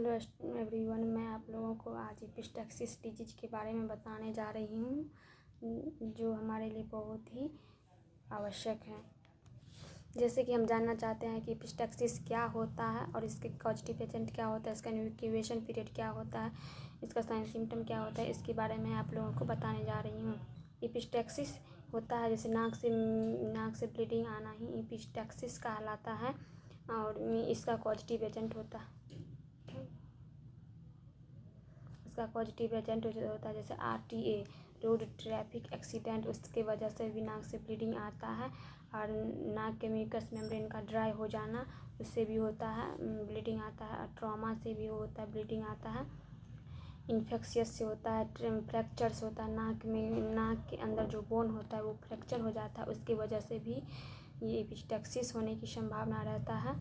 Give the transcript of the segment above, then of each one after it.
Hello everyone, मैं आप लोगों को आज एपिस्टैक्सिस डिजीज के बारे में बताने जा रही हूँ, जो हमारे लिए बहुत ही आवश्यक है। जैसे कि हम जानना चाहते हैं कि एपिस्टैक्सिस क्या होता है और इसके कॉजेटिव एजेंट क्या होता है, इसका इंक्यूबेशन पीरियड क्या होता है, इसका साइन सिम्टम क्या होता है, इसके बारे में आप लोगों को बताने जा रही हूँ। एपिस्टैक्सिस होता है जैसे नाक से ब्लीडिंग आना ही एपिस्टैक्सिस कहलाता है और इसका कॉजेटिव एजेंट होता है। इसका पॉजिटिव एजेंट होता है जैसे RTA, रोड ट्रैफिक एक्सीडेंट, उसके वजह से भी नाक से ब्लीडिंग आता है। और नाक के म्यूकस मेम्ब्रेन का ड्राई हो जाना, उससे भी होता है ब्लीडिंग आता है। और ट्रॉमा से भी होता है ब्लीडिंग आता है। इन्फेक्शियस से होता है, फ्रैक्चर से होता है, नाक के अंदर जो बोन होता है वो फ्रैक्चर हो जाता है, उसकी वजह से भी ये एपिस्टैक्सिस होने की संभावना रहता है।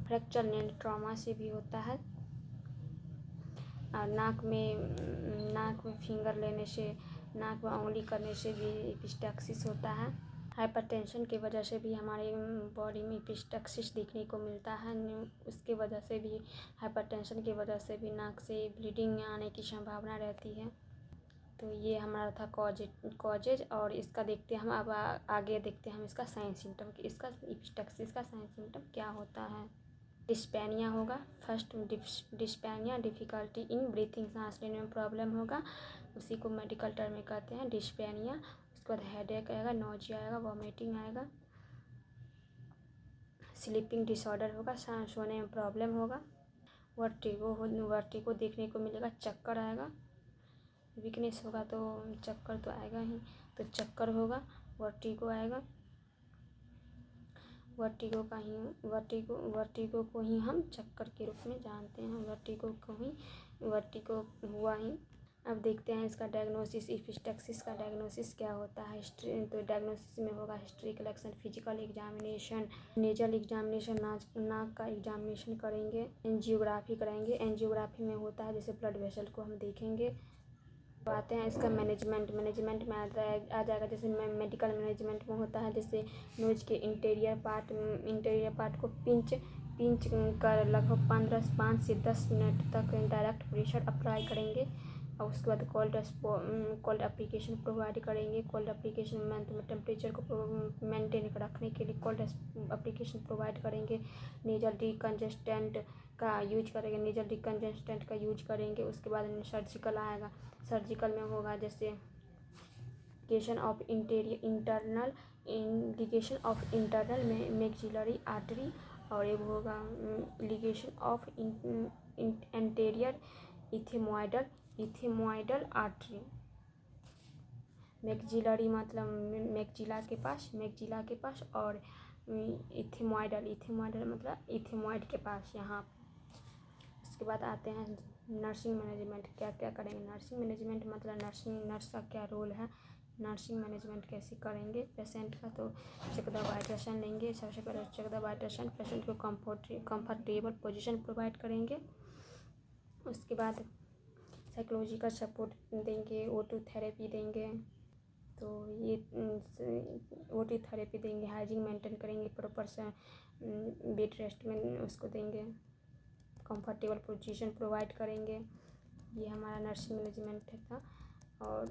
फ्रैक्चर नेल ट्रॉमा से भी होता है। और नाक में फिंगर लेने से, नाक में उंगली करने से भी एपिस्टैक्सिस होता है। हाइपरटेंशन की वजह से भी हमारे बॉडी में एपिस्टैक्सिस देखने को मिलता है। उसके वजह से भी, हाइपरटेंशन की वजह से भी नाक से ब्लीडिंग आने की संभावना रहती है। तो ये हमारा था कॉजेज। और इसका देखते हैं हम, अब आगे देखते हैं हम इसका साइन सिम्टम कि इसका एपिस्टैक्सिस का साइन सिम्टम क्या होता है। डिस्पैनिया होगा। फर्स्ट डिस्पैनिया, डिफ़िकल्टी इन ब्रीथिंग, सांस लेने में प्रॉब्लम होगा, उसी को मेडिकल टर्म में कहते हैं डिस्पैनिया। उसके बाद हेडेक आएगा, नोजिया आएगा, वॉमिटिंग आएगा, स्लीपिंग डिसऑर्डर होगा, सोने में प्रॉब्लम होगा, वर्टिगो देखने को मिलेगा, चक्कर आएगा, वीकनेस होगा तो चक्कर तो आएगा ही, तो चक्कर होगा, वर्टिगो आएगा। वर्टिगो को ही हम चक्कर के रूप में जानते हैं। वर्टिगो हुआ ही। अब देखते हैं इसका डायग्नोसिस, एपिस्टैक्सिस का डायग्नोसिस क्या होता है। तो डायग्नोसिस में होगा history collection, physical examination, nasal examination, नाक का एग्जामिनेशन करेंगे, एंजियोग्राफी कराएंगे। एंजियोग्राफी में होता है जैसे ब्लड वेसल को हम देखेंगे। आते हैं इसका मैनेजमेंट में आ जाएगा जैसे मेडिकल मैनेजमेंट में होता है जैसे नोज के इंटीरियर पार्ट को पिंच कर लगभग 5 से 10 मिनट तक डायरेक्ट प्रेशर अप्लाई करेंगे। और उसके बाद कोल्ड एप्लीकेशन प्रोवाइड करेंगे। कोल्ड एप्लीकेशन में टेम्परेचर को मेंटेन रखने के लिए कोल्ड एप्लीकेशन प्रोवाइड करेंगे। नेजल डिकंजेस्टेंट का यूज करेंगे। उसके बाद सर्जिकल आएगा। सर्जिकल में होगा जैसे लिगेशन ऑफ इंटरनल में मैक्सिलरी आर्टरी, और एक होगा ligation of anterior ethmoidal artery. Maxillary मतलब मैक्सिला के पास, और इथेमोइडल मतलब इथेमोइड के पास यहाँ। उसके बाद आते हैं नर्सिंग मैनेजमेंट, क्या क्या करेंगे। नर्सिंग मैनेजमेंट मतलब नर्स का क्या रोल है, नर्सिंग मैनेजमेंट कैसे करेंगे पेशेंट का। तो चेक द वाइब्रेशन लेंगे। सबसे पहले चेक द वाइब्रेशन, पेशेंट को कंफर्टेबल पोजीशन प्रोवाइड करेंगे। उसके बाद साइकोलॉजिकल सपोर्ट देंगे, O2 थेरेपी देंगे। तो ये O2 थेरेपी देंगे, हाइजीन मेंटेन करेंगे, प्रॉपर से बेड रेस्ट में उसको देंगे, कंफर्टेबल पोजीशन प्रोवाइड करेंगे। ये हमारा नर्सिंग मैनेजमेंट था। और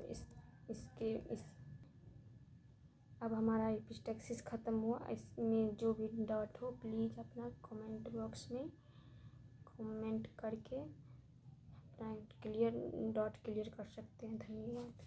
अब हमारा एपिस्टैक्सिस ख़त्म हुआ। इसमें जो भी डाउट हो प्लीज़ अपना कमेंट बॉक्स में कमेंट करके अपना क्लियर कर सकते हैं। धन्यवाद।